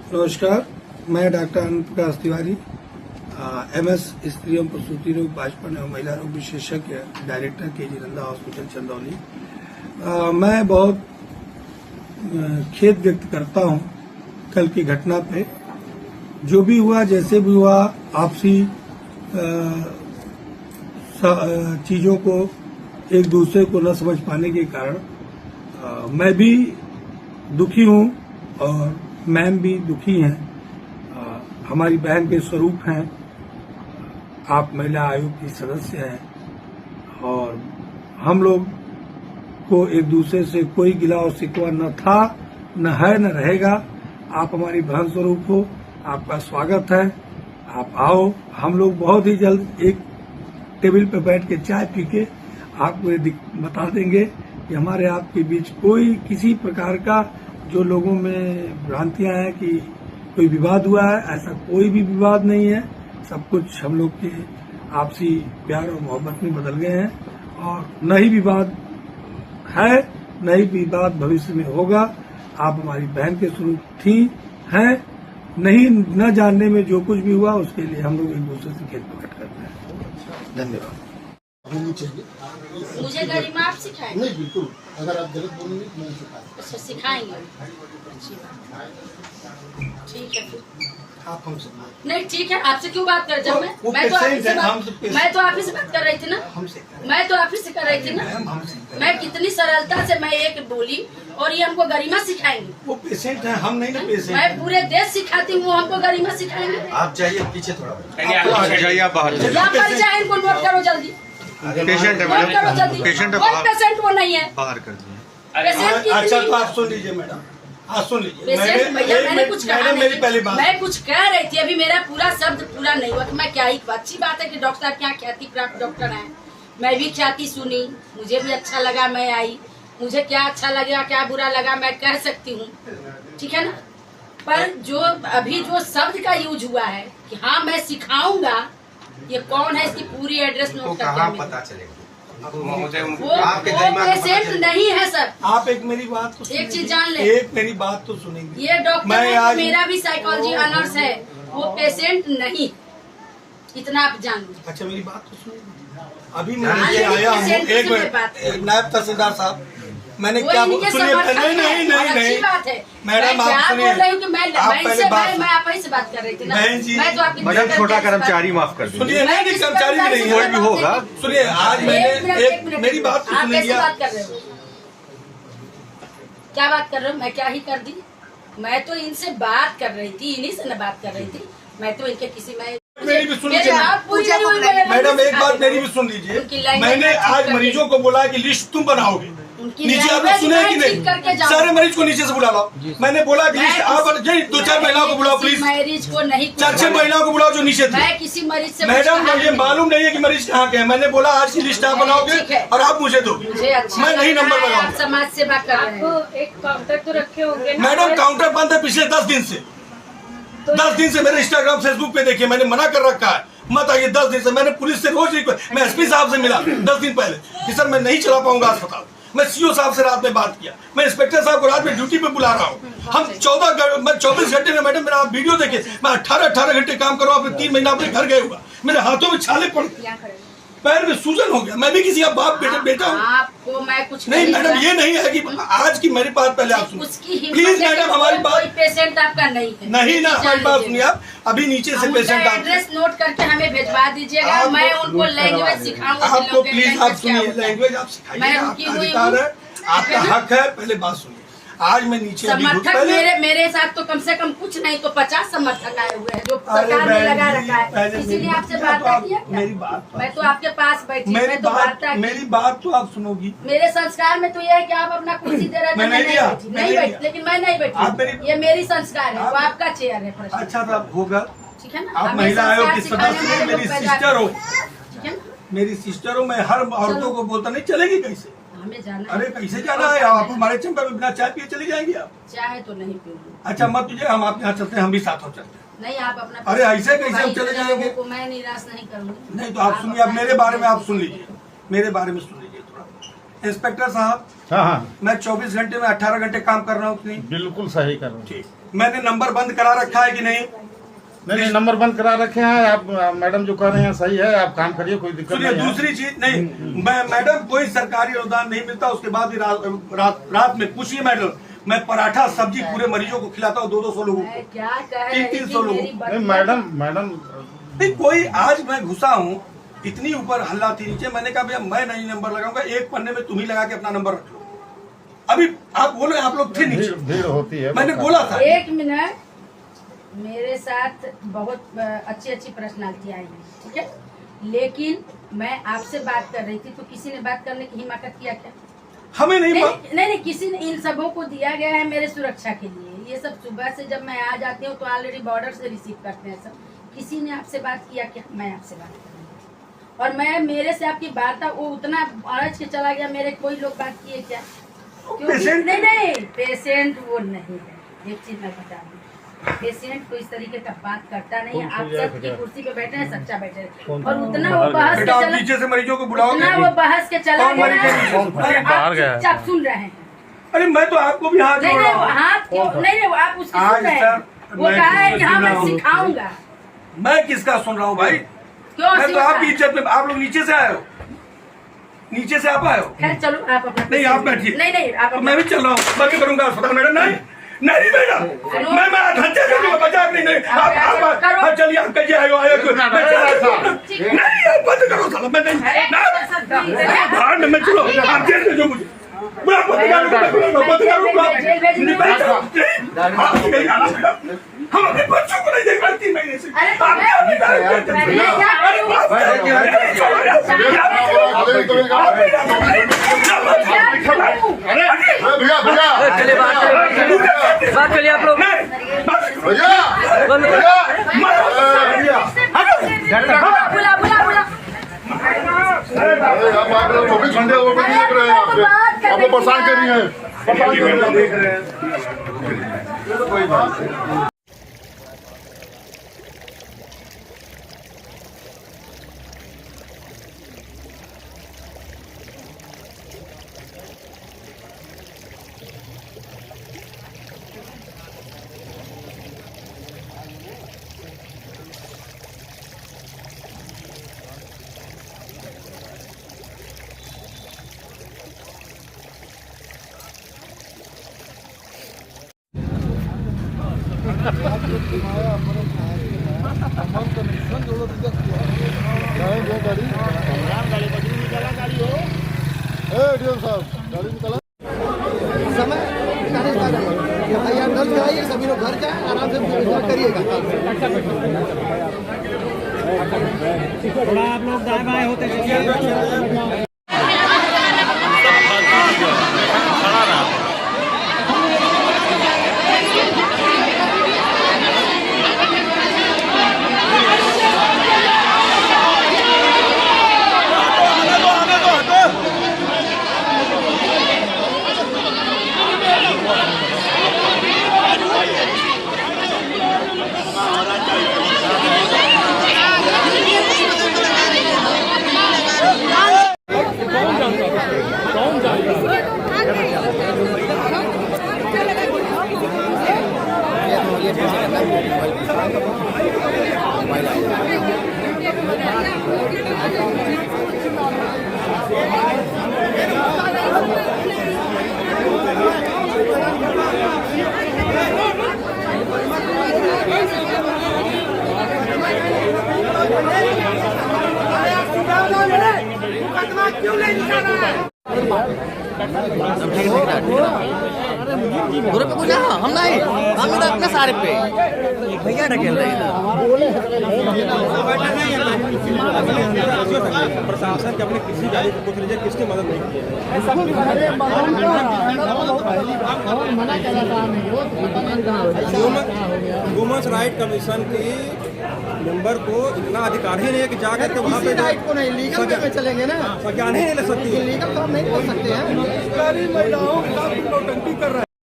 नमस्कार, मैं डॉक्टर अनंत प्रकाश तिवारी, MS स्त्री एवं प्रसूति रोग, बाजपन एवं महिला रोग विशेषज्ञ, director KG Nanda hospital Chandauli. मैं बहुत खेद व्यक्त करता हूं कल की घटना पे। जो भी हुआ, जैसे भी हुआ, आपसी चीजों को एक दूसरे को न समझ पाने के कारण मैं भी दुखी हूं और मैम भी दुखी हैं। हमारी बहन के स्वरूप हैं, आप महिला आयोग की सदस्य हैं और हम लोग को एक दूसरे से कोई गिला और शिकवा न था, न है, न रहेगा। आप हमारी बहन स्वरूप हो, आपका स्वागत है। आप आओ, हम लोग बहुत ही जल्द एक टेबल पर बैठ के चाय पी के आपको ये बता देंगे कि हमारे आपके बीच कोई किसी प्रकार का जो लोगों में भ्रांतियां हैं कि कोई विवाद हुआ है, ऐसा कोई भी विवाद नहीं है। सब कुछ हम लोग के आपसी प्यार और मोहब्बत में बदल गए हैं और न ही विवाद है, न ही विवाद भविष्य में होगा। आप हमारी बहन के स्वरूप थी, हैं, नहीं न जानने में जो कुछ भी हुआ उसके लिए हम लोग एक दूसरे से खेद प्रकट करते हैं। धन्यवाद। मुझे गरिमा आप सिखाएंगे? नहीं, बिल्कुल। अगर आप गलत बोलेंगे तो मैं सिखाऊंगा। अच्छा, सिखाएंगे। अच्छी बात। ठीक है फिर आप हमसे नहीं, ठीक है। आपसे क्यों बात कर? जब मैं तो आप ही से बात कर रही थी ना। मैं तो आप ही से कर रही थी ना। मैं कितनी सरलता से मैं एक बोली और ये हमको गरिमा सिखाएंगे। वो पेशेंट है, हम नहीं ना पेशेंट। मैं पूरे देश सिखाती हूँ, वो हमको गरिमा सिखाएंगे। आप जाइए पीछे थोड़ा, जाइए आप बाहर। यहाँ पर जाए, इनको नोट करो जल्दी। पेशेंट है नोट करो जल्दी। पेशेंट है, कोई पेशेंट वो नहीं है। बाहर कर दिए। पेशेंट की अच्छा, तो आप सुन लीजिए मैडम, आप सुन लीजिए। मैंने कुछ कहा मैडम, मेरी पहली बात, मैं कुछ कह रही थी, अभी मेरा पूरा शब्द पूरा नहीं हुआ कि मैं क्या ही। अच्छी बात है कि डॉक्टर साहब क्या ख्याति प्राप्त डॉक्टर हैं। मैं भी ख्याति सुनी, मुझे भी अच्छा लगा, मैं आई। मुझे क्या अच्छा लगा क्या बुरा लगा मैं कह सकती हूँ, ठीक है ना। पर जो अभी जो शब्द का यूज हुआ है कि हाँ मैं सिखाऊंगा, ये कौन है, इसकी पूरी एड्रेस नोट करके पता चलेगा। वो पेशेंट नहीं है सर। आप एक मेरी बात तो एक चीज जान ले, एक मेरी बात तो सुनेंगे। ये डॉक्टर मैं है, आज मेरा भी साइकोलॉजी ऑनर्स है, वो पेशेंट नहीं, इतना आप जान लो। अच्छा, मेरी बात तो सुनिए। अभी मैं नीचे आया हूँ, एक मिनट, नायब तहसीलदार साहब, मैंने क्या सुनिए। नहीं बात है मैडम, आप सुनिए। आप पहले बात, मैं आप ही से बात कर रही थी ना। बहन जी, मैं तो आपकी मैडम छोटा कर्मचारी माफ कर दीजिए। सुनिए। नहीं, कर्मचारी भी नहीं कोई भी होगा। सुनिए, आज मैंने एक मेरी बात तो आप कैसे सुनिए। बात कर रहे हो? क्या बात कर रहे हो? मैं क्या ही कर दी? मैं तो इनसे बात कर रही थी, इन्हीं से न बात कर रही थी। मैं तो इनके किसी में मेरी भी सुन लीजिए मैडम, एक बात मेरी भी सुन लीजिए। मैंने आज मरीजों को बोला कि लिस्ट तुम बनाओगे, नीचे आप लोग सुने कि नहीं? सारे मरीज को नीचे से बुला लो। मैंने बोला कि लिस्ट आप 2-4 महिलाओं को बुलाओ प्लीज। मरीज को नहीं, 4-6 महिलाओं को बुलाओ जो नीचे थे। मैं किसी मरीज से मैडम, मुझे मालूम नहीं है कि मरीज कहाँ के हैं। मैंने बोला आज की लिस्ट आप बनाओगे और आप मुझे दोगे। मुझे अच्छा, मैं नहीं नंबर लगाऊंगा। समाज सेवा कर रहे हैं। एक काउंटर तो रखे होंगे। मैडम, काउंटर बंद है पिछले 10 दिन से। 10 दिन से मेरे इंस्टाग्राम फेसबुक पे देखिए, मैंने मना कर रखा है मत आइए। 10 दिन से मैंने पुलिस से रोज मैं SP साहब से मिला 10 दिन पहले कि सर मैं नहीं चला पाऊंगा अस्पताल। मैं CO साहब से रात में बात किया, मैं इंस्पेक्टर साहब को रात में ड्यूटी पे बुला रहा हूँ। हम 24 घंटे में, मैडम मेरा आप वीडियो देखिए, मैं 18 घंटे काम कर रहा हूँ। 3 महीना अपने घर गए हुआ, मेरे हाथों में छाले पड़ गए, पैर में सूजन हो गया। मैं भी किसी का बाप बेटा हूँ। आपको मैं कुछ नहीं मैडम, ये नहीं है कि आज की मेरी बात पहले आप सुनिए प्लीज मैडम। हमारी बात, कोई पेशेंट आपका नहीं है। नहीं ना, हमारी बात सुनिए आप। अभी नीचे से पेशेंट एड्रेस नोट करके हमें भिजवा दीजिएगा, मैं उनको लैंग्वेज सिखाऊंगा। आपको प्लीज आप सुनिए, लैंग्वेज आप सिखाइए, आपका अधिकार है, आपका हक है। पहले बात सुनिए। आज मैं नीचे समर्थक मेरे साथ तो कम से कम कुछ नहीं तो 50 समर्थक आए हुए हैं जो सरकार ने लगा रखा है। इसीलिए आपसे वार्ता किया। मेरी बात, मैं तो आपके पास बैठी, मेरी बात तो आप सुनोगी। मेरे संस्कार में तो ये है कि आप अपना कुर्सी दे रहे थे, नहीं बैठी, लेकिन मैं नहीं बैठी। ये मेरी संस्कार है, वो आपका चेयर है। अच्छा तब होगा, ठीक है ना। आप महिला आयोग की सदस्य, मेरी सिस्टर हो, ठीक है, मेरी सिस्टर हो। मैं हर औरतों को बोलता नहीं चलेगी कैसे? हमें जाना। अरे कैसे जाना है? आप हमारे चैम्बर में बिना चाय पिए चली जाएंगी आप? चाहे तो नहीं पीऊंगी। अच्छा मत तुझे, हम आपके यहाँ चलते हैं, हम भी साथ हो चलते हैं। नहीं, आप अपना, अरे ऐसे कैसे हम चले जाएंगे? मैं निराश नहीं करूंगी। नहीं तो आप सुनिए, अब मेरे बारे में आप सुन लीजिए, मेरे बारे में सुन लीजिए थोड़ा। इंस्पेक्टर साहब, हाँ हाँ मैं 24 घंटे में 18 घंटे काम कर रहा हूँ कि नहीं? बिल्कुल सही कर रहे हैं। ठीक। मैंने नंबर बंद करा रखा है कि नहीं? नहीं नंबर बंद करा रखे हैं आप। मैडम जो कह रहे हैं सही है, आप काम करिए, कोई दिक्कत सुनिए, नहीं है। दूसरी चीज नहीं, मैं मैडम कोई सरकारी अनुदान नहीं मिलता, उसके बाद भी रात में पूछिए मैडम, मैं पराठा सब्जी पूरे मरीजों को खिलाता हूँ, 200 लोगों को, मैं क्या कह रही 300 लोगों। नहीं मैडम नहीं कोई, आज मैं घुसा हूँ, इतनी ऊपर हल्ला थी नीचे, मैंने कहा भैया मैं नहीं नंबर लगाऊंगा, एक पन्ने में तुम ही लगा के अपना नंबर रख लो। अभी आप बोले, आप लोग थे नीचे, भीड़ होती है। मैंने बोला था। एक मिनट, मेरे साथ बहुत अच्छी पर्सनालिटी आई है, ठीक है, लेकिन मैं आपसे बात कर रही थी तो किसी ने बात करने की हिम्मत किया क्या? हमें नहीं नहीं, किसी ने, इन सबों को दिया गया है मेरे सुरक्षा के लिए। ये सब सुबह से जब मैं आ जाती हूँ तो ऑलरेडी बॉर्डर से रिसीव करते हैं सब। किसी ने आपसे बात किया क्या? मैं आपसे बात कर रही हूँ और मैं, मेरे से आपकी बात, वो उतना अड़च के चला गया, मेरे कोई लोग बात किए क्या? पेशेंट नहीं, पेशेंट वो नहीं है। एक चीज मैं बता दूं, पेशेंट को इस तरीके का बात करता नहीं है। आप सबकी कुर्सी पे बैठे हैं, सच्चा बैठे हैं, और उतना वो बहस के चला, नीचे से मरीजों को बुलाओ, उतना वो बहस के चला कौन मरीज गया है? और आप चुपचाप सुन रहे हैं। अरे मैं तो आपको भी हाथ जोड़ नहीं, रहा वो हूँ। हाथ क्यों नहीं, आप उसकी आज सुन रहे सर, हैं। वो कहा है कि हाँ मैं सिखाऊंगा। मैं किसका सुन रहा हूँ भाई? क्यों मैं तो आपकी इज्जत में, आप लोग नीचे से आए हो, नीचे से आप आए हो। खैर चलो, आप अपना, नहीं आप बैठिए। नहीं आप तो मैं भी चल रहा हूँ, मैं भी करूंगा अस्पताल मैडम। नहीं मैडम, मैं धंधे से मजाक नहीं। आप चलिए, आप कहिए आयो नहीं, बंद करो साला, मैं नहीं बाहर में, मैं चलो, आप जेल में जो मुझे बुला, हम अपने बच्चों को नहीं देख रहे 3 महीने से। बात करिए आप लोग। बुला 24 घंटे वो देख रहे हैं, आप लोग परेशान कर रही हैं, देख रहे हैं। कोई बात नहीं। सभी लोग घर जाए, आराम से करिएगा। थोड़ा आप लोग दाएं बाएं होते चलिए। पूरे पे कुछ हम नहीं, हम इधर अपने सारे पे भैया ढकेल रहे हैं। प्रशासन के अपने किसी गाड़ी को पूछ लीजिए, किसकी मदद नहीं की है। ह्यूमन राइट कमीशन की मेंबर को इतना अधिकार ही नहीं है कि जाकर के वहाँ पे राइट को नहीं, लीगल वे में चलेंगे ना, संज्ञान ही नहीं ले सकती है। लीगल तो हम नहीं बोल सकते हैं। महिलाओं के साथ नौटंकी कर रहे हैं।